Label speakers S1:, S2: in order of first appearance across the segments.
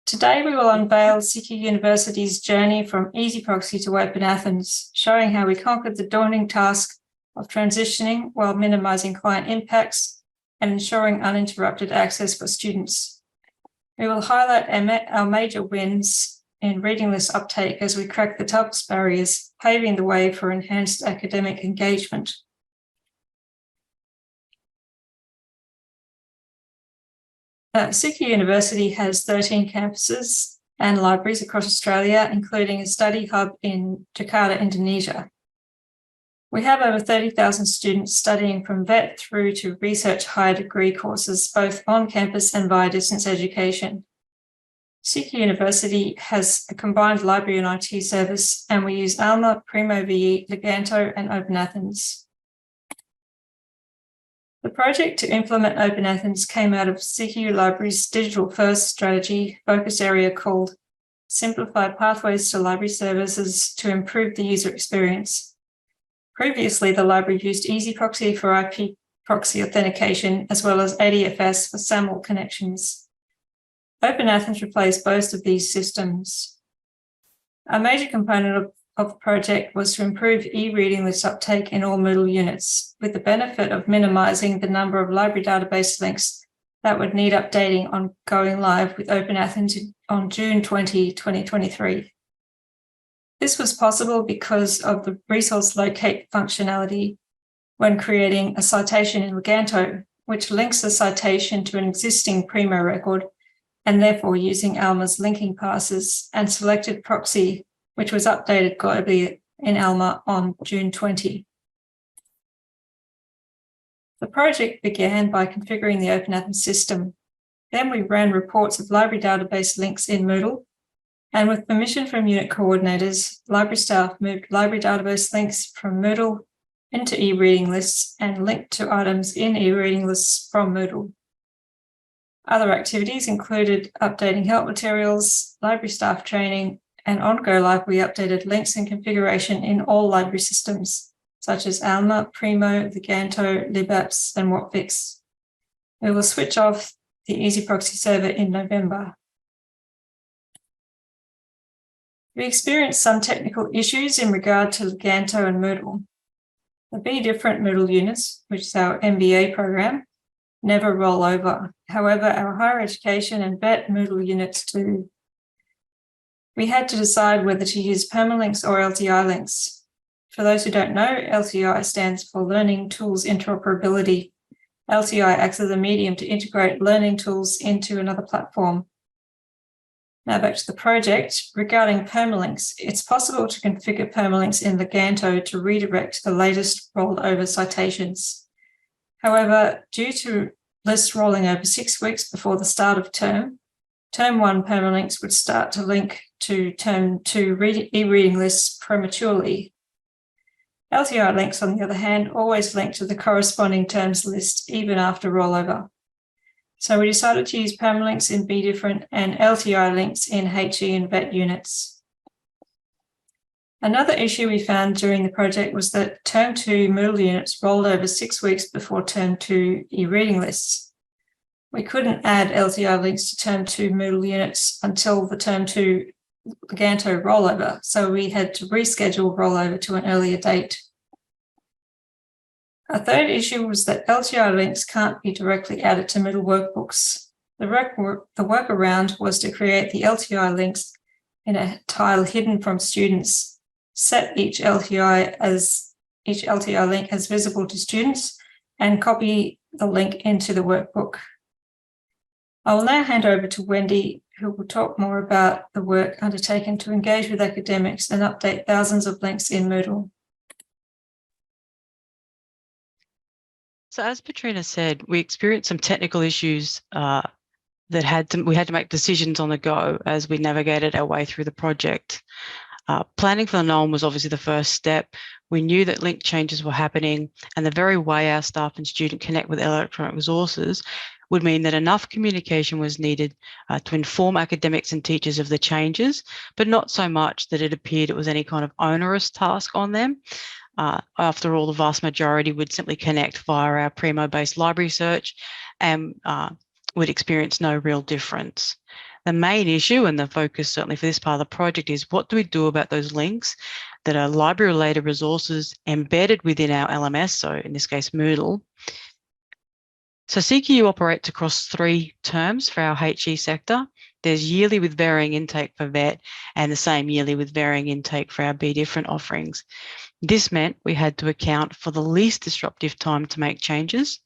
S1: Today we will unveil CQUniversity's journey from EZproxy to OpenAthens, showing how we conquered the daunting task of transitioning while minimising client impacts and ensuring uninterrupted access for students. We will highlight our major wins in reading list uptake as we crack the toughest barriers, paving the way for enhanced academic engagement. CQUniversity has 13 campuses and libraries across Australia, including a study hub in Jakarta, Indonesia. We have over 30,000 students studying from vet through to research higher degree courses, both on campus and via distance education. CQUniversity has a combined library and IT service, and we use Alma, Primo VE, Leganto, and OpenAthens. The project to implement OpenAthens came out of CQ Library's digital first strategy focus area called Simplify Pathways to Library Services to Improve the User Experience. Previously, the library used EZproxy for IP proxy authentication, as well as ADFS for SAML connections. OpenAthens replaced both of these systems. A major component of the project was to improve e-reading list uptake in all Moodle units, with the benefit of minimising the number of library database links that would need updating on going live with OpenAthens on June 20, 2023. This was possible because of the resource locate functionality when creating a citation in Leganto, which links a citation to an existing Primo record and therefore using Alma's linking passes and selected proxy, which was updated globally in Alma on June 20. The project began by configuring the OpenAthens system. Then we ran reports of library database links in Moodle, and with permission from unit coordinators, library staff moved library database links from Moodle into e-reading lists and linked to items in e-reading lists from Moodle. Other activities included updating help materials, library staff training, and on Go Live, we updated links and configuration in all library systems, such as Alma, Primo, Leganto, LibApps, and Whatfix. We will switch off the EZproxy server in November. We experienced some technical issues in regard to Leganto and Moodle. The Be Different Moodle units, which is our MBA program, never roll over. However, our higher education and vet Moodle units do. We had to decide whether to use permalinks or LTI links. For those who don't know, LTI stands for Learning Tools Interoperability. LTI acts as a medium to integrate learning tools into another platform. Now back to the project. Regarding permalinks, it's possible to configure permalinks in Leganto to redirect to the latest rolled over citations. However, due to lists rolling over 6 weeks before the start of Term 1 permalinks would start to link to Term 2 e-reading lists prematurely. LTI links, on the other hand, always link to the corresponding terms list even after rollover. So we decided to use permalinks in Be Different and LTI links in HE and VET units. Another issue we found during the project was that Term 2 Moodle units rolled over 6 weeks before Term 2 e-reading lists. We couldn't add LTI links to Term 2 Moodle units until the Term 2 Leganto rollover, so we had to reschedule rollover to an earlier date. A third issue was that LTI links can't be directly added to Moodle workbooks. The workaround was to create the LTI links in a tile hidden from students, set each LTI link as visible to students, and copy the link into the workbook. I will now hand over to Wendy, who will talk more about the work undertaken to engage with academics and update thousands of links in Moodle.
S2: So as Petrina said, we experienced some technical issues that we had to make decisions on the go as we navigated our way through the project. Planning for the known was obviously the first step. We knew that link changes were happening, and the very way our staff and student connect with electronic resources would mean that enough communication was needed to inform academics and teachers of the changes, but not so much that it appeared it was any kind of onerous task on them. After all, the vast majority would simply connect via our Primo-based library search and would experience no real difference. The main issue and the focus certainly for this part of the project is what do we do about those links that are library-related resources embedded within our LMS, so in this case Moodle. So CQU operates across 3 terms for our HE sector. There's yearly with varying intake for VET and the same yearly with varying intake for our Be Different offerings. This meant we had to account for the least disruptive time to make changes.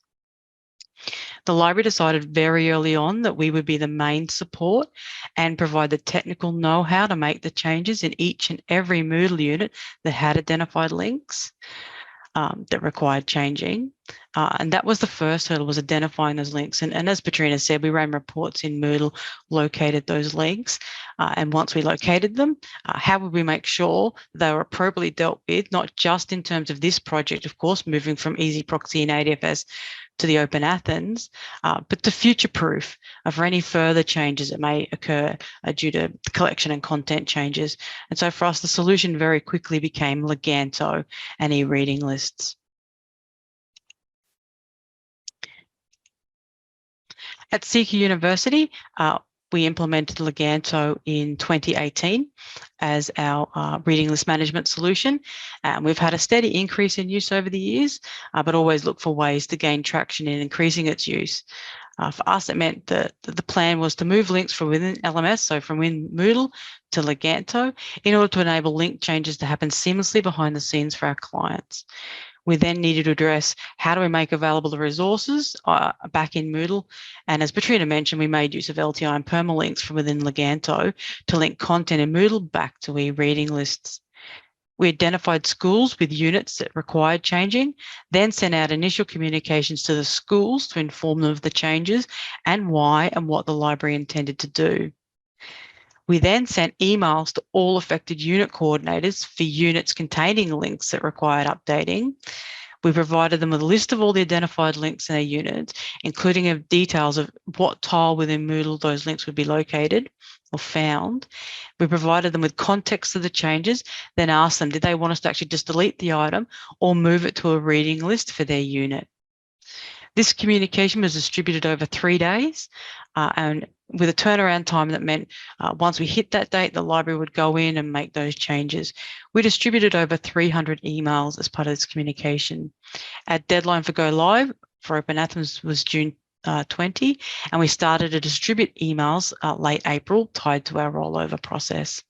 S2: The library decided very early on that we would be the main support and provide the technical know-how to make the changes in each and every Moodle unit that had identified links that required changing. And that was the first hurdle, was identifying those links. And as Petrina said, we ran reports in Moodle, located those links. And once we located them, how would we make sure they were appropriately dealt with, not just in terms of this project, of course, moving from EZproxy and ADFS to the OpenAthens, but to future-proof for any further changes that may occur due to collection and content changes. And so for us, the solution very quickly became Leganto and e-reading lists. At CQUniversity, we implemented Leganto in 2018 as our reading list management solution. We've had a steady increase in use over the years, but always look for ways to gain traction in increasing its use. For us, it meant that the plan was to move links from within LMS, so from within Moodle to Leganto, in order to enable link changes to happen seamlessly behind the scenes for our clients. We then needed to address how do we make available the resources back in Moodle. And as Petrina mentioned, we made use of LTI and permalinks from within Leganto to link content in Moodle back to e-reading lists. We identified schools with units that required changing, then sent out initial communications to the schools to inform them of the changes and why and what the library intended to do. We then sent emails to all affected unit coordinators for units containing links that required updating. We provided them with a list of all the identified links in their units, including details of what tile within Moodle those links would be located or found. We provided them with context of the changes, then asked them, did they want us to actually just delete the item or move it to a reading list for their unit? This communication was distributed over 3 days and with a turnaround time that meant once we hit that date, the library would go in and make those changes. We distributed over 300 emails as part of this communication. Our deadline for go live for OpenAthens was June 20, and we started to distribute emails late April tied to our rollover process.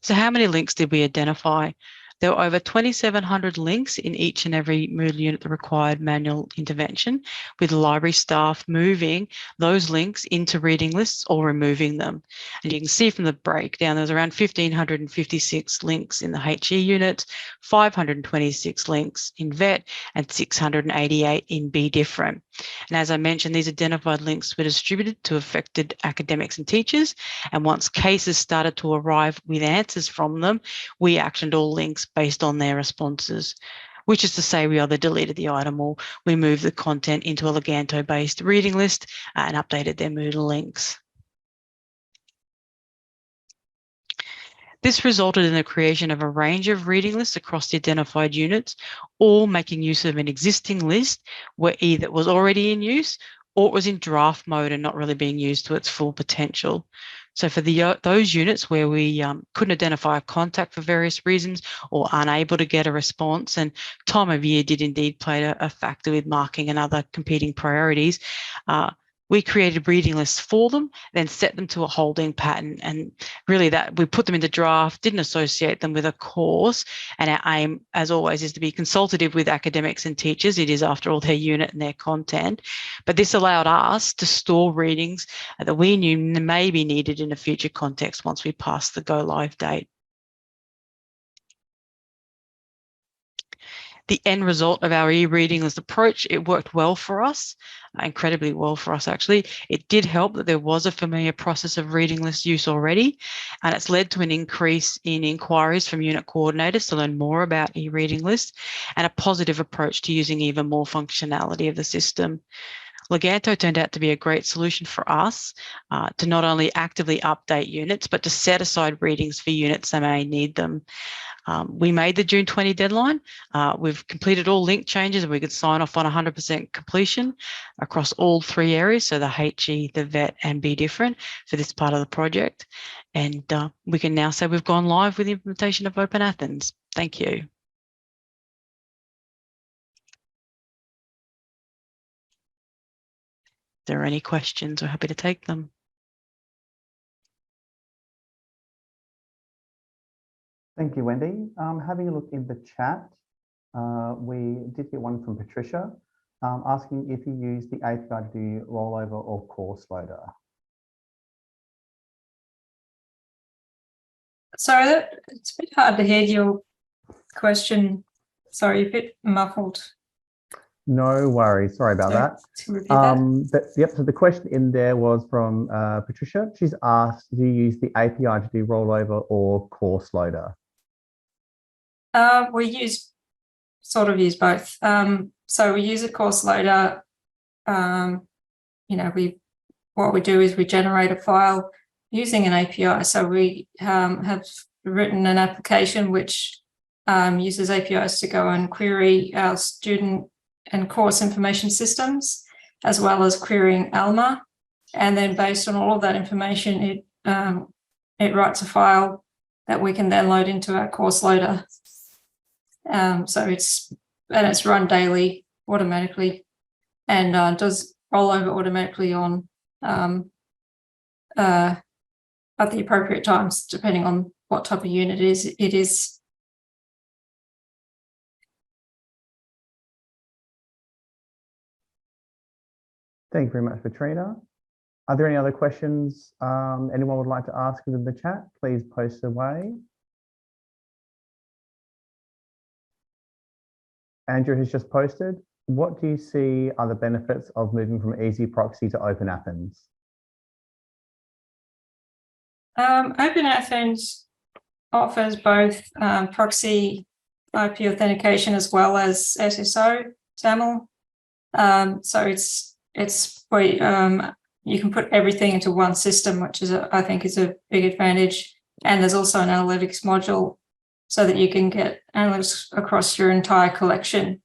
S2: So how many links did we identify? There were over 2,700 links in each and every Moodle unit that required manual intervention, with library staff moving those links into reading lists or removing them. And you can see from the breakdown, there's around 1,556 links in the HE unit, 526 links in VET, and 688 in Be Different. And as I mentioned, these identified links were distributed to affected academics and teachers. And once cases started to arrive with answers from them, we actioned all links based on their responses, which is to say we either deleted the item or we moved the content into a Leganto-based reading list and updated their Moodle links. This resulted in the creation of a range of reading lists across the identified units, all making use of an existing list where either it was already in use or it was in draft mode and not really being used to its full potential. So for those units where we couldn't identify a contact for various reasons or unable to get a response, and time of year did indeed play a factor with marking and other competing priorities, we created reading lists for them, then set them to a holding pattern. And really that we put them into draft, didn't associate them with a course. And our aim, as always, is to be consultative with academics and teachers. It is, after all, their unit and their content. But this allowed us to store readings that we knew may be needed in a future context once we passed the go live date. The end result of our e-reading list approach, it worked well for us, incredibly well for us actually. It did help that there was a familiar process of reading list use already, and it's led to an increase in inquiries from unit coordinators to learn more about e-reading lists and a positive approach to using even more functionality of the system. Leganto turned out to be a great solution for us to not only actively update units, but to set aside readings for units that may need them. We made the June 20 deadline. We've completed all link changes and we could sign off on 100% completion across all 3 areas, so the HE, the VET and Be Different for this part of the project. And we can now say we've gone live with the implementation of OpenAthens. Thank you. If there are any questions, we're happy to take them.
S3: Thank you, Wendy. Having a look in the chat, we did get one from Patricia asking if you use the API to do rollover or course loader.
S1: Sorry, it's a bit hard to hear your question. Sorry, a bit muffled.
S3: No worries. Sorry about that.
S1: To repeat that.
S3: Yep. So the question in there was from Patricia. She's asked, do you use the API to do rollover or course loader?
S1: We use both. So we use a course loader. What we do is we generate a file using an API. So we have written an application which uses APIs to go and query our student and course information systems, as well as querying Alma. And then based on all of that information, it writes a file that we can then load into our course loader. So it's run daily automatically and does roll over automatically on at the appropriate times, depending on what type of unit it is.
S3: Thank you very much, Petrina. Are there any other questions anyone would like to ask in the chat? Please post away. Andrew has just posted. What do you see are the benefits of moving from EZproxy to OpenAthens?
S1: OpenAthens offers both proxy IP authentication as well as SSO SAML. So it's where you can put everything into one system, which is I think is a big advantage. And there's also an analytics module so that you can get analytics across your entire collection.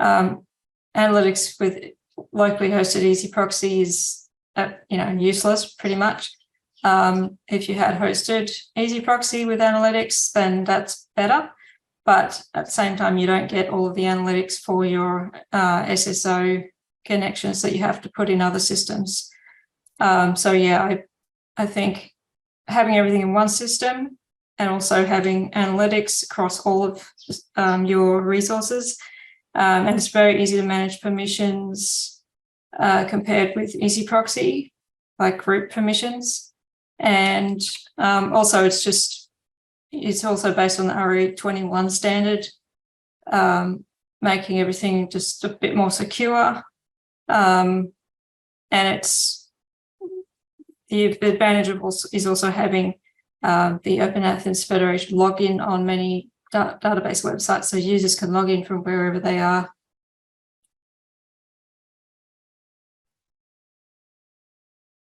S1: Analytics with locally hosted EZproxy is useless pretty much. If you had hosted EZproxy with analytics, then that's better. But at the same time, you don't get all of the analytics for your SSO connections that you have to put in other systems. So yeah, I think having everything in one system and also having analytics across all of your resources, and it's very easy to manage permissions compared with EZproxy, like group permissions. And also it's also based on the RE21 standard, making everything just a bit more secure. And it's the advantage of is also having the OpenAthens Federation login on many database websites, so users can log in from wherever they are.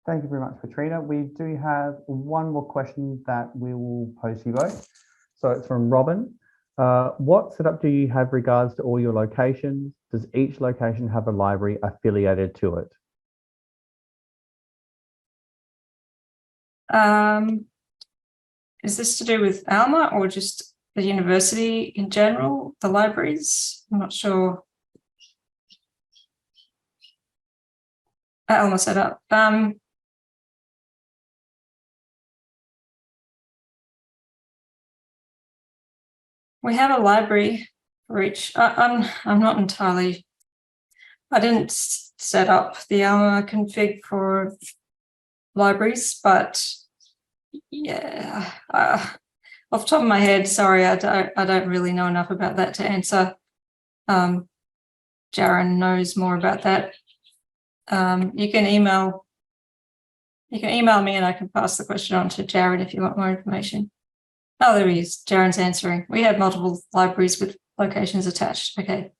S3: Thank you very much, Petrina. We do have one more question that we will pose to you both. So it's from Robin. What setup do you have regards to all your locations? Does each location have a library affiliated to it?
S1: Is this to do with Alma or just the university in general, the libraries? I'm not sure. Alma setup. We have a library for each. I'm not entirely. I didn't set up the Alma config for libraries, but yeah, off the top of my head, sorry, I don't really know enough about that to answer. Jaren knows more about that. You can email me and I can pass the question on to Jaren if you want more information. Oh, there he is. Jaren's answering. We have multiple libraries with locations attached. Okay.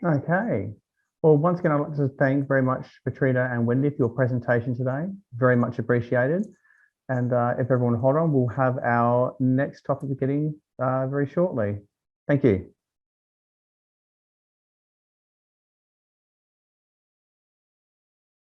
S3: Okay. Well, once again, I'd like to thank very much Petrina and Wendy for your presentation today. Very much appreciated. And if everyone hold on, we'll have our next topic beginning very shortly. Thank you.